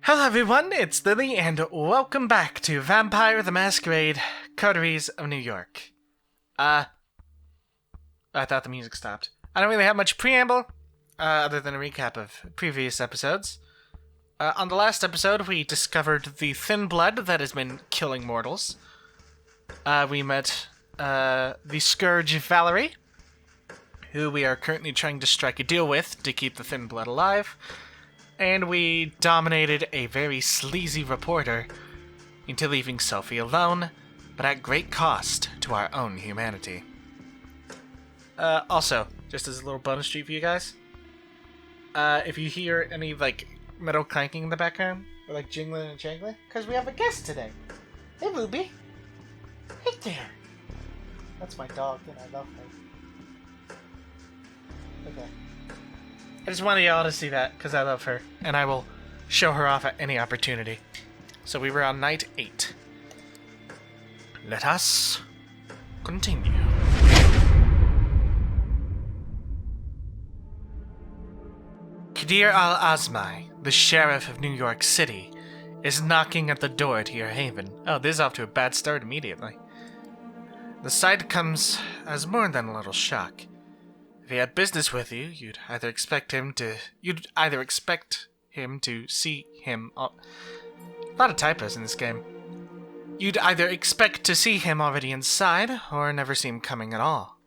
Hello everyone, it's Lily, and welcome back to Vampire the Masquerade, Coteries of New York. I thought the music stopped. I don't really have much preamble, other than a recap of previous episodes. On the last episode, we discovered the thin blood that has been killing mortals. We met, the Scourge Valerie, who we are currently trying to strike a deal with to keep the thin blood alive. And we dominated a very sleazy reporter into leaving Sophie alone, but at great cost to our own humanity. Also, just as a little bonus treat for you guys, if you hear any, metal clanking in the background, or, jingling and jangling, because we have a guest today. Hey, Ruby. Hey there. That's my dog, and I love her. Okay. I just wanted y'all to see that, because I love her, and I will show her off at any opportunity. So we were on night 8. Let us continue. Kadir Al-Azmai, the sheriff of New York City, is knocking at the door to your haven. Oh, this is off to a bad start immediately. The sight comes as more than a little shock. If he had business with you, you'd either expect him to see him. A lot of typos in this game. You'd either expect to see him already inside, or never see him coming at all.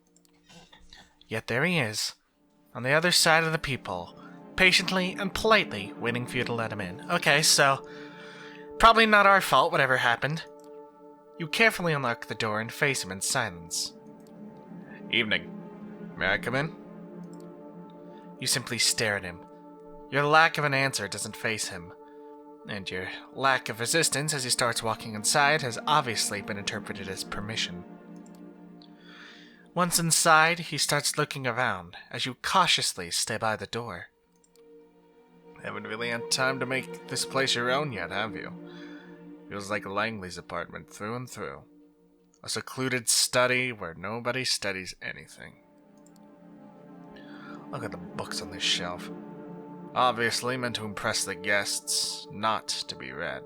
Yet there he is, on the other side of the peephole, patiently and politely waiting for you to let him in. Okay, so probably not our fault, whatever happened. You carefully unlock the door and face him in silence. Evening. May I come in? You simply stare at him. Your lack of an answer doesn't faze him, and your lack of resistance as he starts walking inside has obviously been interpreted as permission. Once inside, he starts looking around as you cautiously stay by the door. Haven't really had time to make this place your own yet, have you? Feels like Langley's apartment through and through. A secluded study where nobody studies anything. Look at the books on this shelf. Obviously meant to impress the guests, not to be read.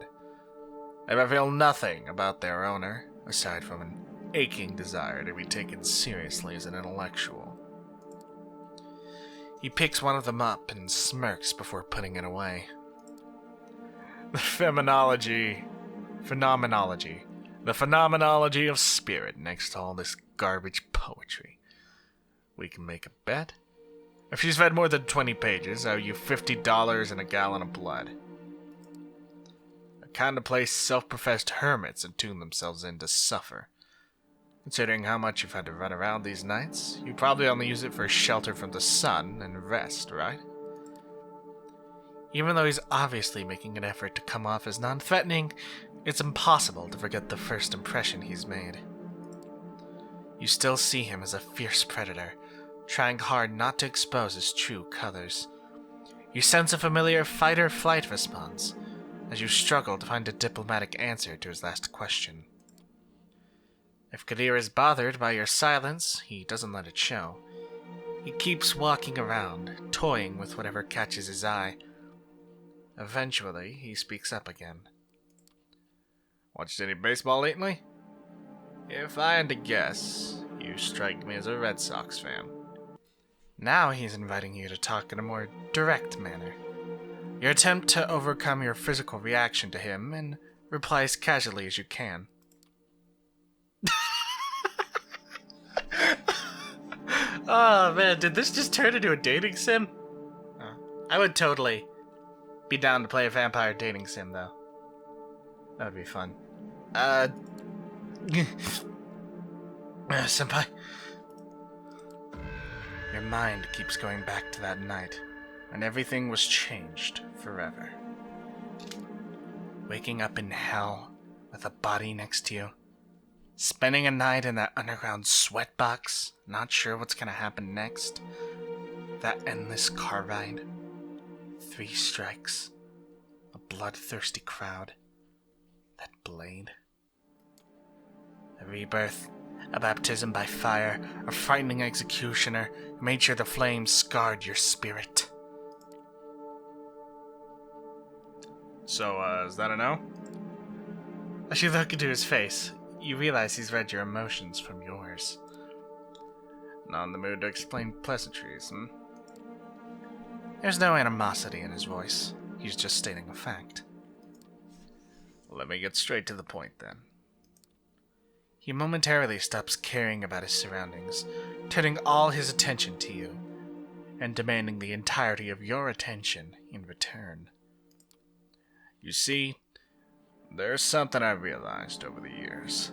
They reveal nothing about their owner, aside from an aching desire to be taken seriously as an intellectual. He picks one of them up and smirks before putting it away. The phenomenology of spirit next to all this garbage poetry. We can make a bet. If she's read more than 20 pages, I owe you $50 and a gallon of blood. A kind of place self-professed hermits attune themselves in to suffer. Considering how much you've had to run around these nights, you probably only use it for shelter from the sun and rest, right? Even though he's obviously making an effort to come off as non-threatening, it's impossible to forget the first impression he's made. You still see him as a fierce predator, trying hard not to expose his true colors. You sense a familiar fight-or-flight response as you struggle to find a diplomatic answer to his last question. If Kadir is bothered by your silence, he doesn't let it show. He keeps walking around, toying with whatever catches his eye. Eventually, he speaks up again. Watched any baseball lately? If I had to guess, you strike me as a Red Sox fan. Now he's inviting you to talk in a more direct manner. You attempt to overcome your physical reaction to him and reply as casually as you can. Oh man, did this just turn into a dating sim? I would totally be down to play a vampire dating sim though. That would be fun. Senpai. Your mind keeps going back to that night, when everything was changed forever. Waking up in hell with a body next to you. Spending a night in that underground sweatbox, not sure what's gonna happen next. That endless car ride. 3 strikes. A bloodthirsty crowd. That blade. A rebirth. A baptism by fire, a frightening executioner who made sure the flames scarred your spirit. So, is that a no? As you look into his face, you realize he's read your emotions from yours. Not in the mood to explain pleasantries, hmm? There's no animosity in his voice. He's just stating a fact. Let me get straight to the point, then. He momentarily stops caring about his surroundings, turning all his attention to you, and demanding the entirety of your attention in return. You see, there's something I've realized over the years.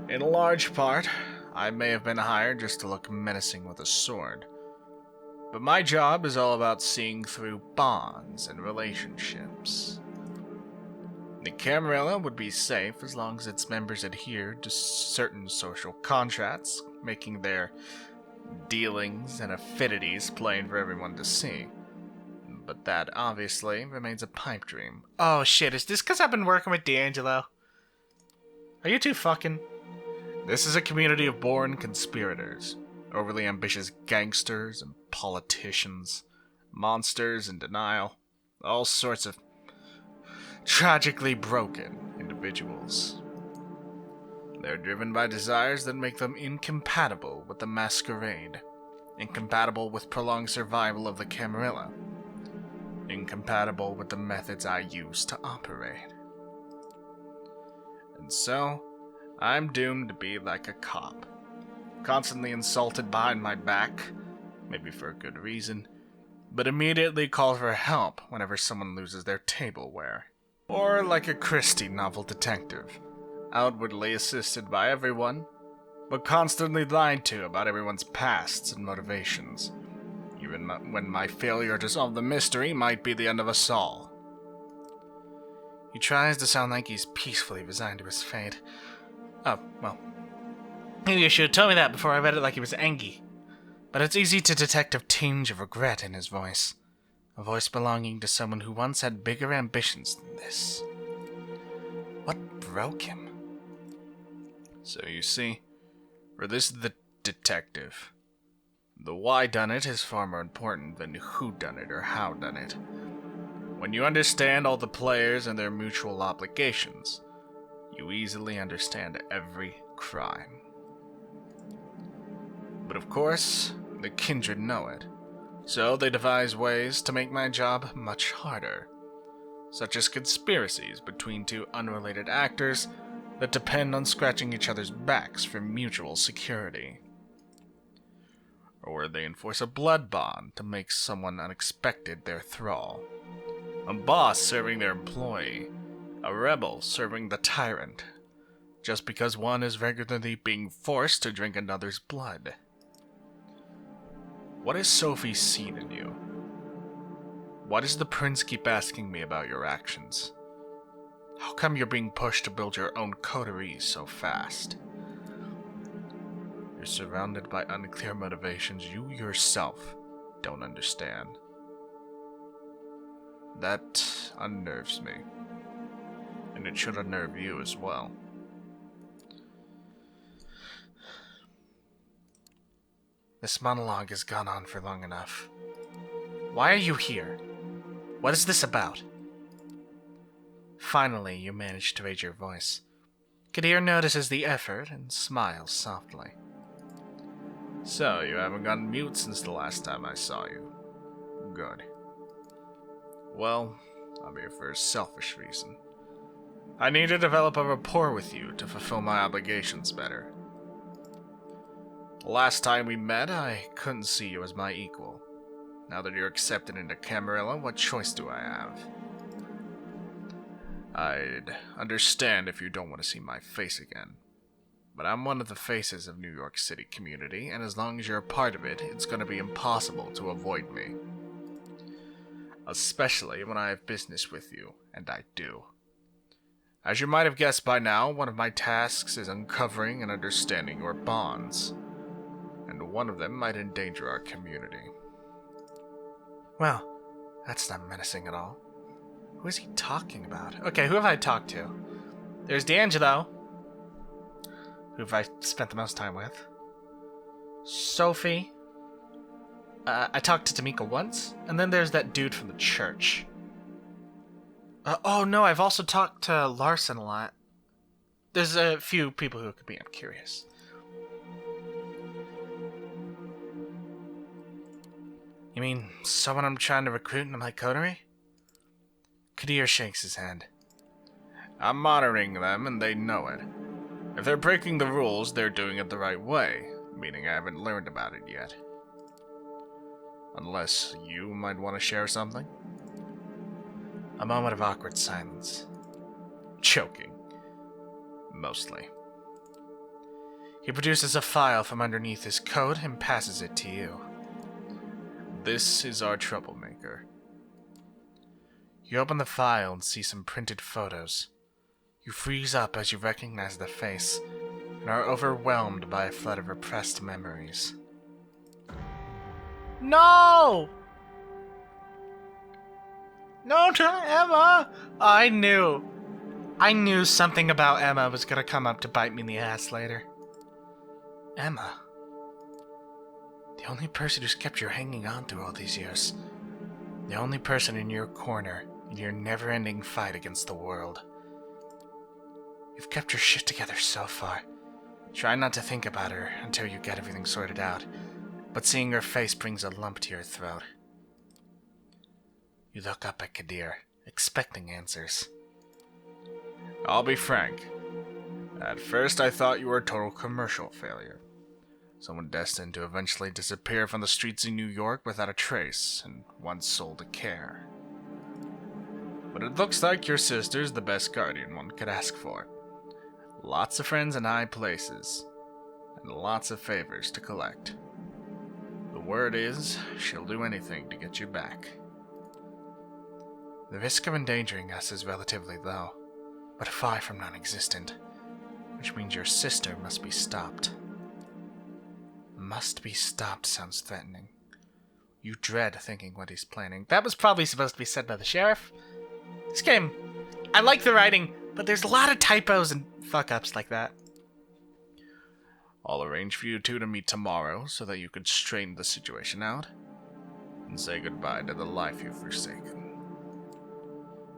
In large part, I may have been hired just to look menacing with a sword, but my job is all about seeing through bonds and relationships. The Camarilla would be safe as long as its members adhered to certain social contracts, making their dealings and affinities plain for everyone to see. But that, obviously, remains a pipe dream. Oh shit, is this because I've been working with D'Angelo? Are you two fucking? This is a community of born conspirators, overly ambitious gangsters and politicians, monsters in denial, all sorts of tragically broken individuals. They're driven by desires that make them incompatible with the Masquerade, incompatible with prolonged survival of the Camarilla, incompatible with the methods I use to operate. And so, I'm doomed to be like a cop, constantly insulted behind my back, maybe for a good reason, but immediately call for help whenever someone loses their tableware. Or like a Christie novel detective, outwardly assisted by everyone, but constantly lied to about everyone's pasts and motivations, even when my failure to solve the mystery might be the end of us all. He tries to sound like he's peacefully resigned to his fate. Oh, well, maybe you should have told me that before I read it like he was angry. But it's easy to detect a tinge of regret in his voice. A voice belonging to someone who once had bigger ambitions than this. What broke him? So you see, for this the detective, the why done it is far more important than who done it or how done it. When you understand all the players and their mutual obligations, you easily understand every crime. But of course, the kindred know it. So they devise ways to make my job much harder, such as conspiracies between two unrelated actors that depend on scratching each other's backs for mutual security. Or they enforce a blood bond to make someone unexpected their thrall. A boss serving their employee, a rebel serving the tyrant, just because one is regularly being forced to drink another's blood. What has Sophie seen in you? Why does the prince keep asking me about your actions? How come you're being pushed to build your own coteries so fast? You're surrounded by unclear motivations you yourself don't understand. That unnerves me, and it should unnerve you as well. This monologue has gone on for long enough. Why are you here? What is this about? Finally, you manage to raise your voice. Kadir notices the effort and smiles softly. So, you haven't gone mute since the last time I saw you. Good. Well, I'm here for a selfish reason. I need to develop a rapport with you to fulfill my obligations better. The last time we met, I couldn't see you as my equal. Now that you're accepted into Camarilla, what choice do I have? I'd understand if you don't want to see my face again. But I'm one of the faces of New York City community, and as long as you're a part of it, it's going to be impossible to avoid me. Especially when I have business with you, and I do. As you might have guessed by now, one of my tasks is uncovering and understanding your bonds. And one of them might endanger our community. Well, that's not menacing at all. Who is he talking about? Okay, who have I talked to? There's D'Angelo, who have I spent the most time with. Sophie. I talked to Tamika once, and then there's that dude from the church. Oh no, I've also talked to Larson a lot. There's a few people who could be curious. You mean someone I'm trying to recruit into my coterie? Kadir shakes his head. I'm monitoring them and they know it. If they're breaking the rules, they're doing it the right way, meaning I haven't learned about it yet. Unless you might want to share something? A moment of awkward silence. Choking. Mostly. He produces a file from underneath his coat and passes it to you. This is our troublemaker. You open the file and see some printed photos. You freeze up as you recognize the face and are overwhelmed by a flood of repressed memories. No! No to Emma! I knew something about Emma was gonna come up to bite me in the ass later. Emma. The only person who's kept you hanging on through all these years. The only person in your corner in your never-ending fight against the world. You've kept your shit together so far. Try not to think about her until you get everything sorted out, but seeing her face brings a lump to your throat. You look up at Kadir, expecting answers. I'll be frank. At first I thought you were a total commercial failure. Someone destined to eventually disappear from the streets of New York without a trace, and one soul to care. But it looks like your sister's the best guardian one could ask for. Lots of friends in high places, and lots of favors to collect. The word is, she'll do anything to get you back. The risk of endangering us is relatively low, but far from non-existent, which means your sister must be stopped. Must be stopped sounds threatening. You dread thinking what he's planning. That was probably supposed to be said by the sheriff. This game, I like the writing, but there's a lot of typos and fuck-ups like that. I'll arrange for you two to meet tomorrow so that you could straighten the situation out and say goodbye to the life you've forsaken.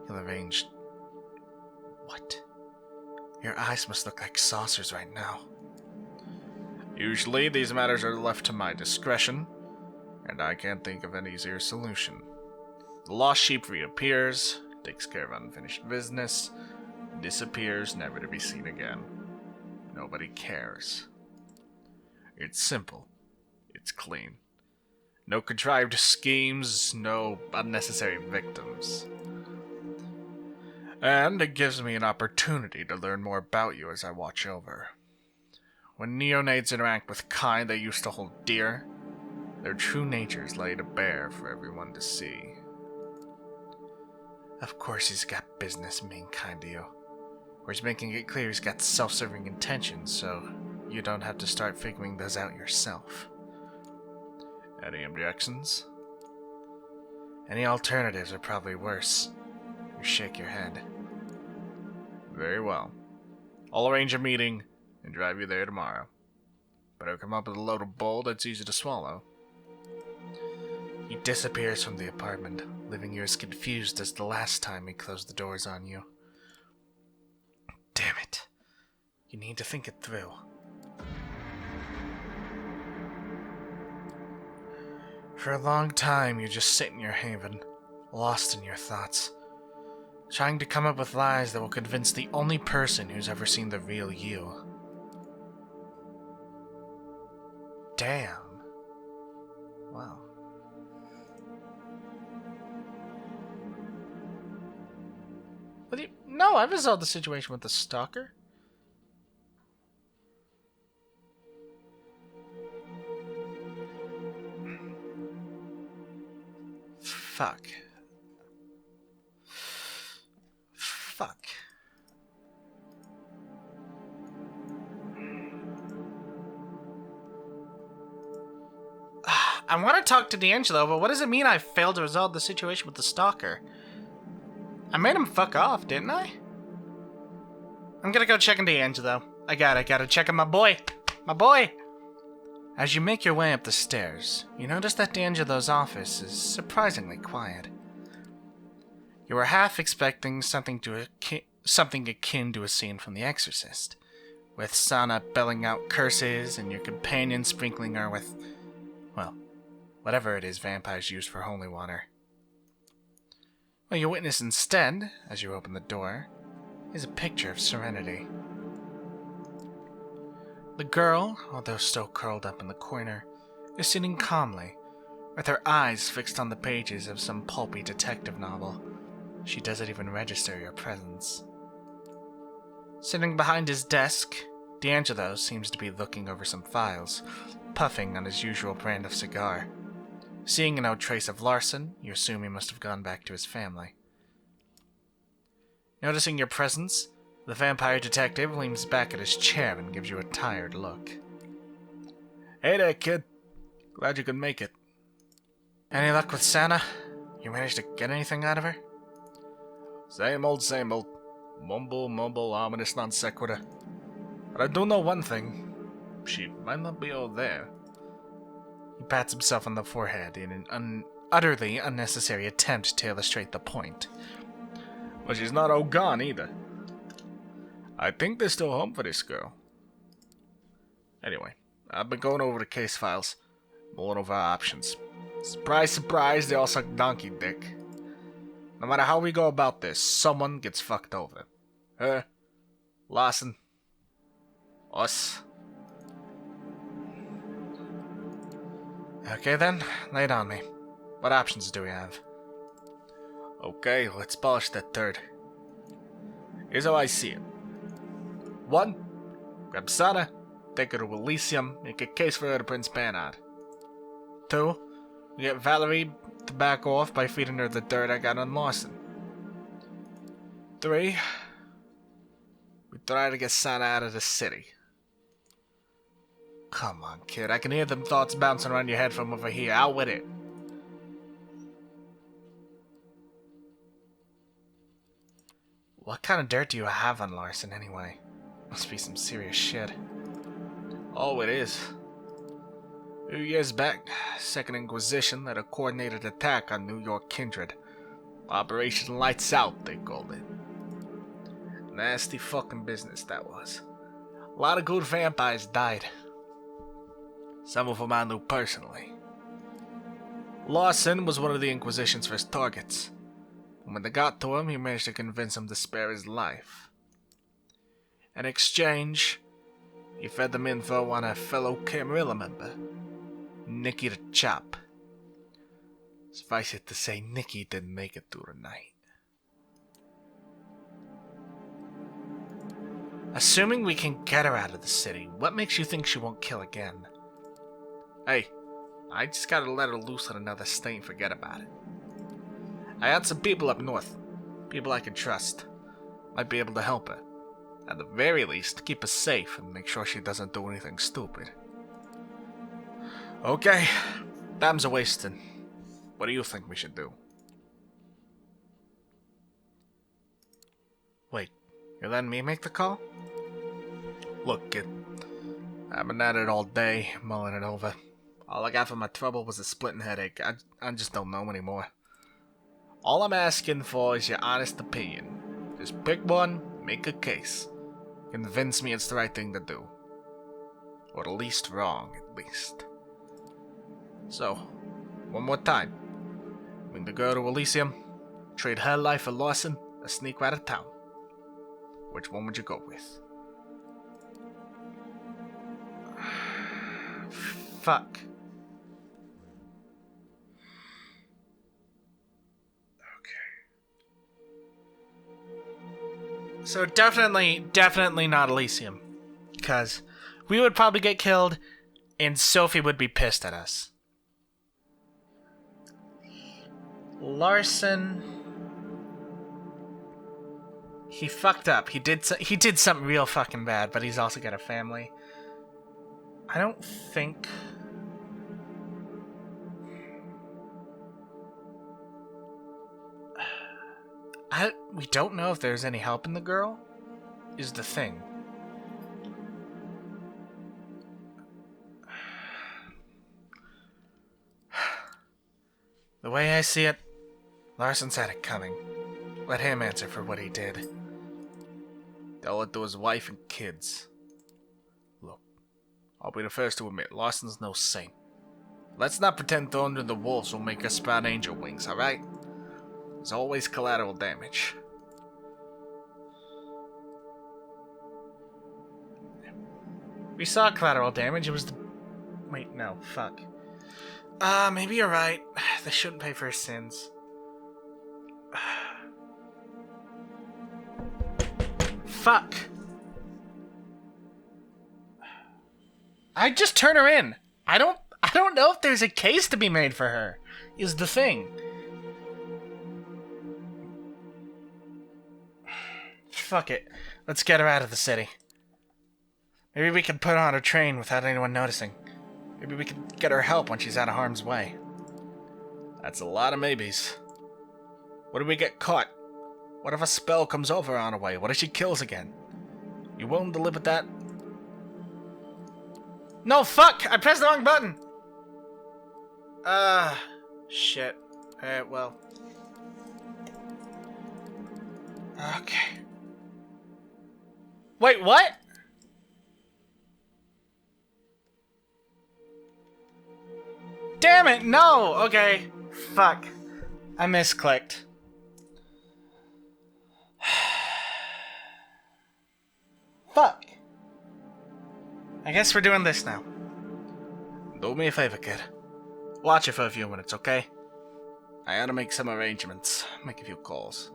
You'll arrange... What? Your eyes must look like saucers right now. Usually, these matters are left to my discretion, and I can't think of an easier solution. The lost sheep reappears, takes care of unfinished business, disappears, never to be seen again. Nobody cares. It's simple. It's clean. No contrived schemes, no unnecessary victims. And it gives me an opportunity to learn more about you as I watch over. When neonates interact with kind they used to hold dear, their true natures lay to bear for everyone to see. Of course he's got business being kind to you. Or he's making it clear he's got self-serving intentions, so you don't have to start figuring those out yourself. Any objections? Any alternatives are probably worse. You shake your head. Very well. I'll arrange a meeting and drive you there tomorrow. Better come up with a load of bull that's easy to swallow. He disappears from the apartment, leaving you as confused as the last time he closed the doors on you. Damn it. You need to think it through. For a long time, you just sit in your haven, lost in your thoughts, trying to come up with lies that will convince the only person who's ever seen the real you. Damn. Wow. What do you... No, I resolved the situation with the stalker. Fuck. I want to talk to D'Angelo, but what does it mean I failed to resolve the situation with the stalker? I made him fuck off, didn't I? I'm gonna go check on D'Angelo. I gotta check on my boy. My boy! As you make your way up the stairs, you notice that D'Angelo's office is surprisingly quiet. You were half expecting something akin to a scene from The Exorcist, with Sana belling out curses and your companion sprinkling her with, well, whatever it is vampires use for holy water. What you witness instead, as you open the door, is a picture of serenity. The girl, although still curled up in the corner, is sitting calmly, with her eyes fixed on the pages of some pulpy detective novel. She doesn't even register your presence. Sitting behind his desk, D'Angelo seems to be looking over some files, puffing on his usual brand of cigar. Seeing no trace of Larson, you assume he must have gone back to his family. Noticing your presence, the vampire detective leans back at his chair and gives you a tired look. Hey there, kid. Glad you could make it. Any luck with Sana? You managed to get anything out of her? Same old, same old. Mumble, mumble, ominous non sequitur. But I do know one thing. She might not be all there. He pats himself on the forehead in an utterly unnecessary attempt to illustrate the point. But she's not all gone either. I think there's still home for this girl. Anyway, I've been going over the case files, mulling over our options. Surprise, surprise, they all suck donkey dick. No matter how we go about this, someone gets fucked over. Her, Larson, us. Okay then, lay it on me. What options do we have? Okay, let's polish that turd. Here's how I see it. 1. Grab Sana, take her to Elysium, make a case for her to Prince Bernard. 2. We get Valerie to back off by feeding her the dirt I got on Larson. 3. We try to get Sana out of the city. Come on, kid, I can hear them thoughts bouncing around your head from over here. Out with it. What kind of dirt do you have on Larson, anyway? Must be some serious shit. Oh, it is. A few years back, Second Inquisition led a coordinated attack on New York kindred. Operation Lights Out, they called it. Nasty fucking business, that was. A lot of good vampires died. Some of them I knew personally. Larson was one of the Inquisition's first targets. And when they got to him, he managed to convince him to spare his life. In exchange, he fed them info on a fellow Camarilla member, Nicky the Chop. Suffice it to say, Nicky didn't make it through the night. Assuming we can get her out of the city, what makes you think she won't kill again? Hey, I just gotta let her loose on another state and forget about it. I had some people up north, people I can trust. Might be able to help her. At the very least, keep her safe and make sure she doesn't do anything stupid. Okay, time's a wasting. What do you think we should do? Wait, you're letting me make the call? Look, kid, I've been at it all day, mulling it over. All I got for my trouble was a splitting headache. I just don't know anymore. All I'm asking for is your honest opinion. Just pick one, make a case. Convince me it's the right thing to do. Or the least wrong, at least. So, one more time. Bring the girl to Elysium, trade her life for Larson, or sneak right out of town. Which one would you go with? Fuck. So definitely not Elysium. Because we would probably get killed, and Sophie would be pissed at us. Larson... He fucked up. He did something real fucking bad, but he's also got a family. I don't think... we don't know if there's any help in the girl, is the thing. The way I see it, Larson's had it coming. Let him answer for what he did. Tell it to his wife and kids. Look, I'll be the first to admit, Larson's no saint. Let's not pretend Thunder the Wolves will make us sprout angel wings, alright? There's always collateral damage. We saw collateral damage, it was the... Wait, no, fuck. Maybe you're right. They shouldn't pay for his sins. Fuck. I'd just turn her in. I don't know if there's a case to be made for her, is the thing. Fuck it. Let's get her out of the city. Maybe we can put her on a train without anyone noticing. Maybe we can get her help when she's out of harm's way. That's a lot of maybes. What if we get caught? What if a spell comes over on her way? What if she kills again? You willing to live with that? No, fuck! I pressed the wrong button! Shit. Well. Okay. Wait, what? Damn it, no! Okay. Fuck. I misclicked. Fuck. I guess we're doing this now. Do me a favor, kid. Watch it for a few minutes, okay? I gotta make some arrangements. Make a few calls.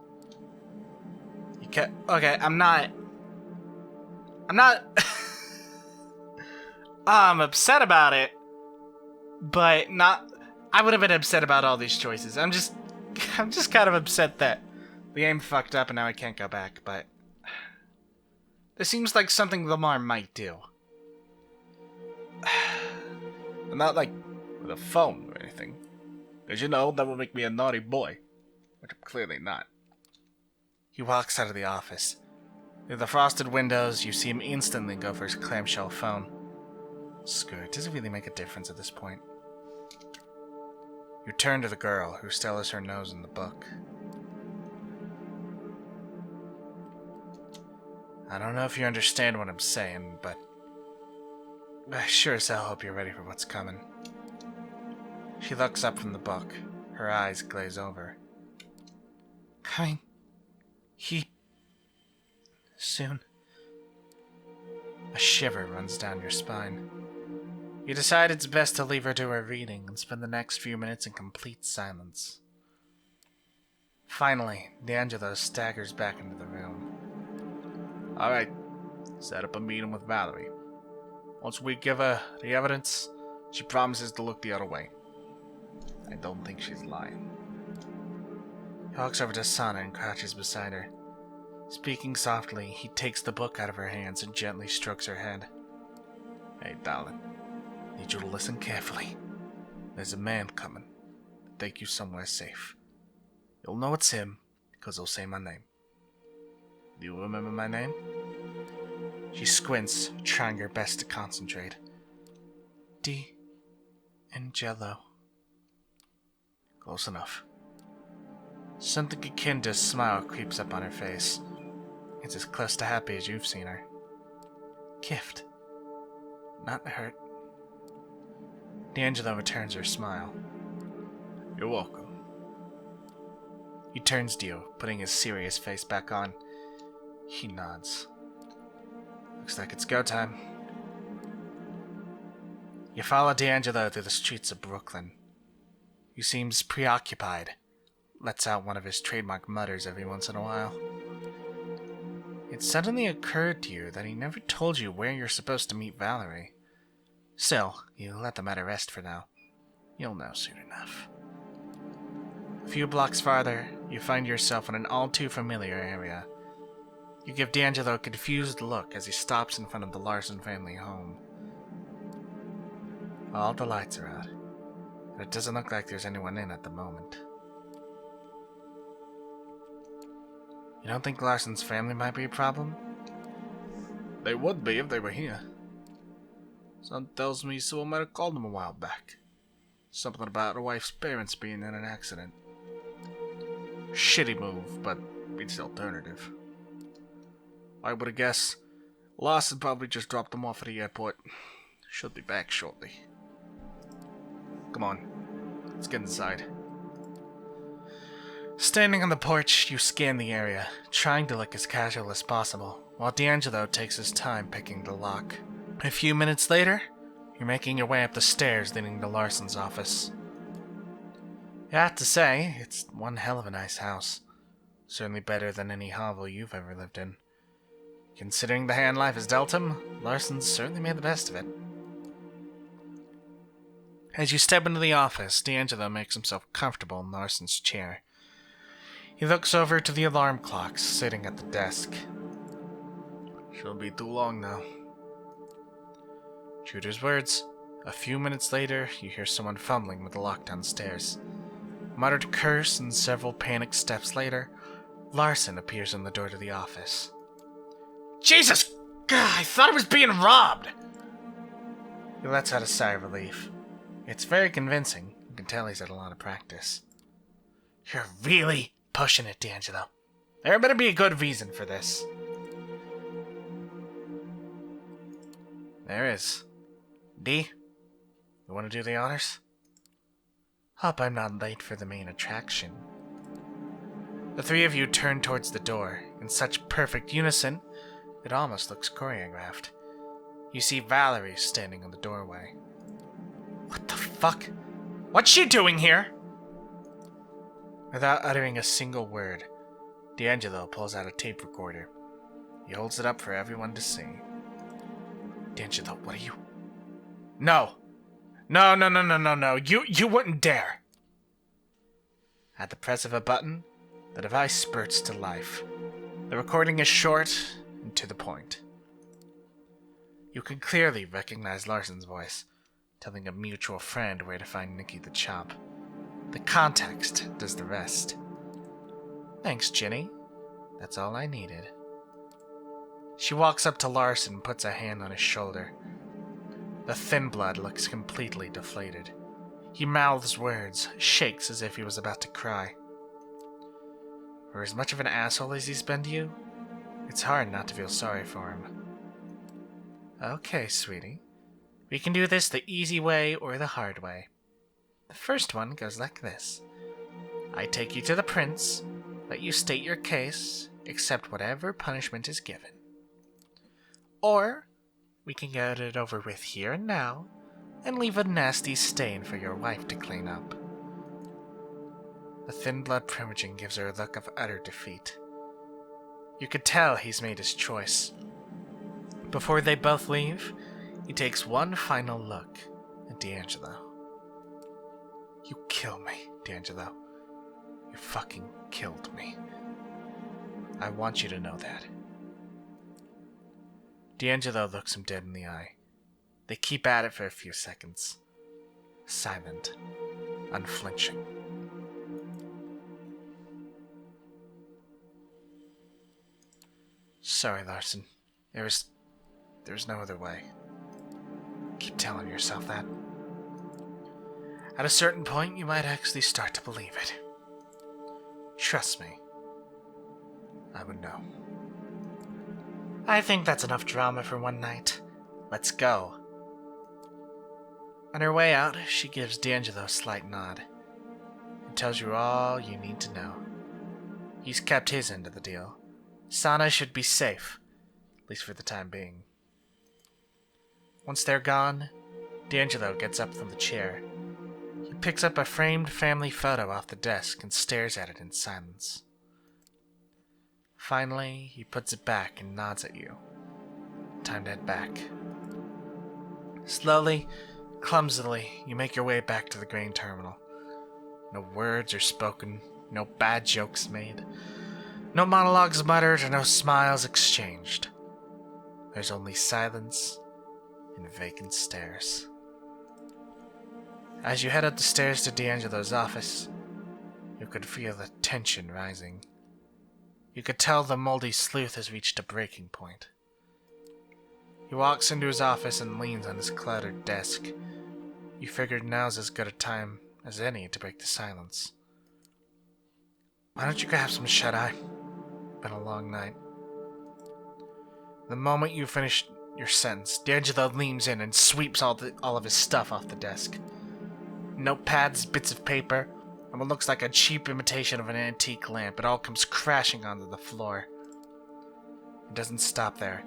You can't... Okay, I'm not... I'm upset about it. But not... I would have been upset about all these choices. I'm just kind of upset that the game fucked up and now I can't go back, but... This seems like something Lamar might do. But not like with a phone or anything. Because you know, that would make me a naughty boy. Which I'm clearly not. He walks out of the office. Through the frosted windows, you see him instantly go for his clamshell phone. Screw it, does it really make a difference at this point? You turn to the girl, who still has her nose in the book. I don't know if you understand what I'm saying, but I sure as hell hope you're ready for what's coming. She looks up from the book. Her eyes glaze over. Coming. Soon. A shiver runs down your spine. You decide it's best to leave her to her reading and spend the next few minutes in complete silence. Finally, D'Angelo staggers back into the room. Alright, set up a meeting with Valerie. Once we give her the evidence, she promises to look the other way. I don't think she's lying. He walks over to Sana and crouches beside her. Speaking softly, he takes the book out of her hands and gently strokes her head. Hey, darling. Need you to listen carefully. There's a man coming to take you somewhere safe. You'll know it's him, because he'll say my name. Do you remember my name? She squints, trying her best to concentrate. D'Angelo. Close enough. Something akin to a smile creeps up on her face. It's as close to happy as you've seen her. Gift. Not hurt. D'Angelo returns her smile. You're welcome. He turns to you, putting his serious face back on. He nods. Looks like it's go time. You follow D'Angelo through the streets of Brooklyn. He seems preoccupied. Lets out one of his trademark mutters every once in a while. It suddenly occurred to you that he never told you where you're supposed to meet Valerie. Still, you let the matter rest for now. You'll know soon enough. A few blocks farther, you find yourself in an all-too-familiar area. You give D'Angelo a confused look as he stops in front of the Larson family home. All the lights are out, and it doesn't look like there's anyone in at the moment. You don't think Larson's family might be a problem? They would be if they were here. Son tells me someone might have called him a while back. Something about her wife's parents being in an accident. Shitty move, but beats the alternative. I would have guessed Larson probably just dropped them off at the airport. Should be back shortly. Come on, let's get inside. Standing on the porch, you scan the area, trying to look as casual as possible, while D'Angelo takes his time picking the lock. A few minutes later, you're making your way up the stairs leading to Larson's office. I have to say, it's one hell of a nice house. Certainly better than any hovel you've ever lived in. Considering the hand life has dealt him, Larson's certainly made the best of it. As you step into the office, D'Angelo makes himself comfortable in Larson's chair. He looks over to the alarm clocks sitting at the desk. Shouldn't be too long now. True to his words, a few minutes later, you hear someone fumbling with the lock downstairs. Muttered curse and several panicked steps later, Larson appears in the door to the office. Jesus! God, I thought I was being robbed! He lets out a sigh of relief. It's very convincing. You can tell he's had a lot of practice. You're really pushing it, D'Angelo. There better be a good reason for this. There is. D, you want to do the honors? Hope I'm not late for the main attraction. The three of you turn towards the door, in such perfect unison, it almost looks choreographed. You see Valerie standing in the doorway. What the fuck? What's she doing here? Without uttering a single word, D'Angelo pulls out a tape recorder. He holds it up for everyone to see. D'Angelo, what are you... No! No. You wouldn't dare! At the press of a button, the device spurts to life. The recording is short and to the point. You can clearly recognize Larson's voice, telling a mutual friend where to find Nikki the Chop. The context does the rest. Thanks, Ginny. That's all I needed. She walks up to Larson and puts a hand on his shoulder. The thin blood looks completely deflated. He mouths words, shakes as if he was about to cry. For as much of an asshole as he's been to you, it's hard not to feel sorry for him. Okay, sweetie. We can do this the easy way or the hard way. The first one goes like this. I take you to the prince, let you state your case, accept whatever punishment is given. Or we can get it over with here and now, and leave a nasty stain for your wife to clean up. The thin blood primogen gives her a look of utter defeat. You could tell he's made his choice. Before they both leave, he takes one final look at D'Angelo. You kill me, D'Angelo. You fucking killed me. I want you to know that. D'Angelo looks him dead in the eye. They keep at it for a few seconds. Silent, unflinching. Sorry, Larson. There's no other way. Keep telling yourself that. At a certain point, you might actually start to believe it. Trust me. I would know. I think that's enough drama for one night. Let's go. On her way out, she gives D'Angelo a slight nod and tells you all you need to know. He's kept his end of the deal. Sana should be safe, at least for the time being. Once they're gone, D'Angelo gets up from the chair. He picks up a framed family photo off the desk and stares at it in silence. Finally, he puts it back and nods at you. Time to head back. Slowly, clumsily, you make your way back to the grain terminal. No words are spoken, no bad jokes made, no monologues muttered, or no smiles exchanged. There's only silence and vacant stares. As you head up the stairs to D'Angelo's office, you could feel the tension rising. You could tell the moldy sleuth has reached a breaking point. He walks into his office and leans on his cluttered desk. You figured now's as good a time as any to break the silence. Why don't you grab some shut-eye? been a long night. The moment you finish your sentence, D'Angelo leans in and sweeps all of his stuff off the desk. Notepads, bits of paper, and what looks like a cheap imitation of an antique lamp. It all comes crashing onto the floor. It doesn't stop there.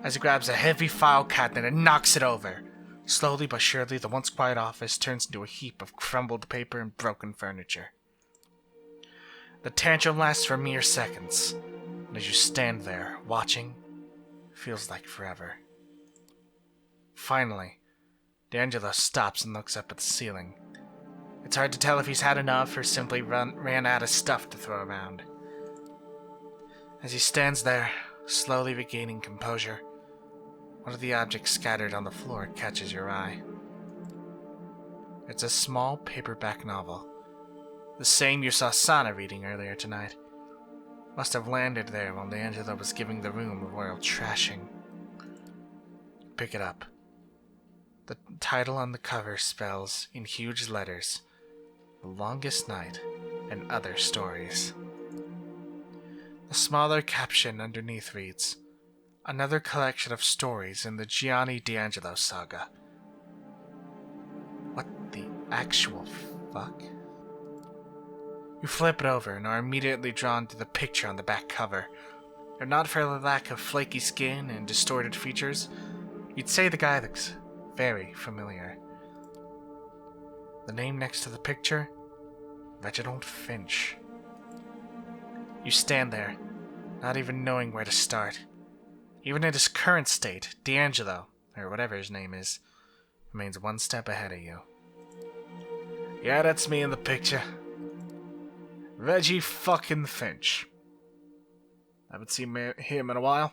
As he grabs a heavy file cabinet and knocks it over. Slowly but surely, the once quiet office turns into a heap of crumbled paper and broken furniture. The tantrum lasts for mere seconds, and as you stand there, watching, it feels like forever. Finally, D'Angelo stops and looks up at the ceiling. It's hard to tell if he's had enough or simply ran out of stuff to throw around. As he stands there, slowly regaining composure, one of the objects scattered on the floor catches your eye. It's a small paperback novel. The same you saw Sana reading earlier tonight. Must have landed there while D'Angelo was giving the room a royal trashing. Pick it up. The title on the cover spells, in huge letters, The Longest Night and Other Stories. The smaller caption underneath reads, Another collection of stories in the Gianni D'Angelo saga. What the actual fuck? You flip it over and are immediately drawn to the picture on the back cover. If not for the lack of flaky skin and distorted features, you'd say the guy looks very familiar. The name next to the picture? Reginald Finch. You stand there, not even knowing where to start. Even in his current state, D'Angelo, or whatever his name is, remains one step ahead of you. Yeah, that's me in the picture. Reggie fucking Finch. Haven't seen him in a while.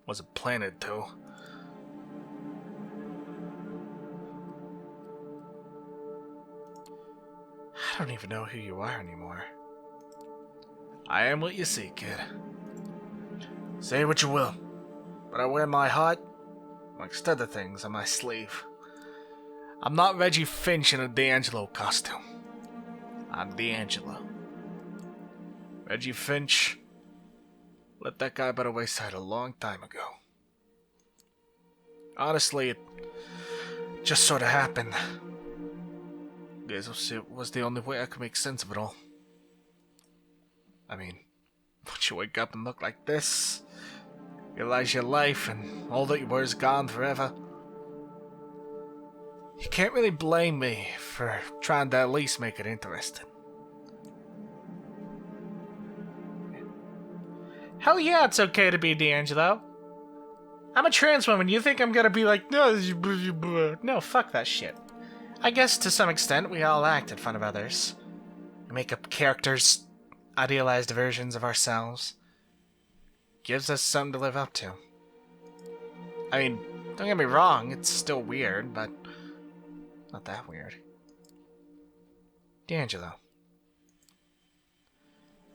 Wasn't planning to. I don't even know who you are anymore. I am what you see, kid. Say what you will, but I wear my heart, amongst other things, on my sleeve. I'm not Reggie Finch in a D'Angelo costume. I'm D'Angelo. Reggie Finch let that guy by the wayside a long time ago. Honestly, it just sort of happened. Guess it was the only way I could make sense of it all. I mean, once you wake up and look like this, realize your life and all that you were is gone forever, you can't really blame me for trying to at least make it interesting. Hell yeah, it's okay to be D'Angelo. I'm a trans woman. You think I'm gonna be like, no, fuck that shit. I guess to some extent we all act in front of others. We make up characters, idealized versions of ourselves. Gives us something to live up to. I mean, don't get me wrong, it's still weird, but not that weird. D'Angelo.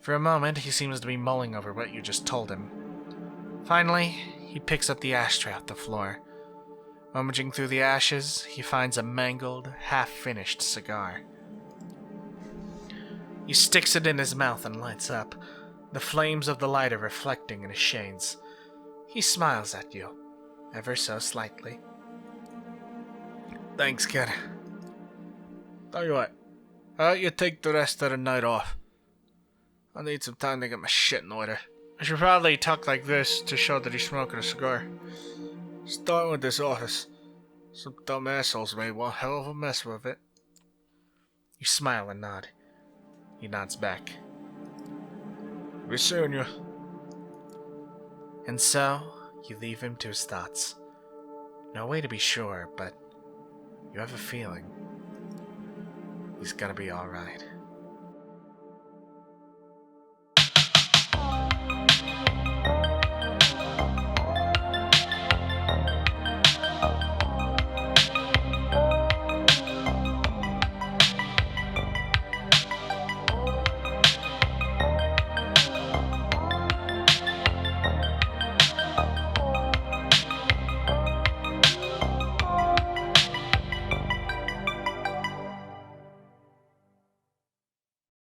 For a moment, he seems to be mulling over what you just told him. Finally, he picks up the ashtray off the floor. Rummaging through the ashes, he finds a mangled, half-finished cigar. He sticks it in his mouth and lights up, the flames of the lighter reflecting in his shades. He smiles at you, ever so slightly. Thanks, kid. Tell you what, how about you take the rest of the night off? I need some time to get my shit in order. I should probably talk like this to show that he's smoking a cigar. Starting with this office. Some dumb assholes made one hell of a mess with it. You smile and nod. He nods back. Be soon, you. And so, you leave him to his thoughts. No way to be sure, but you have a feeling he's gonna be alright.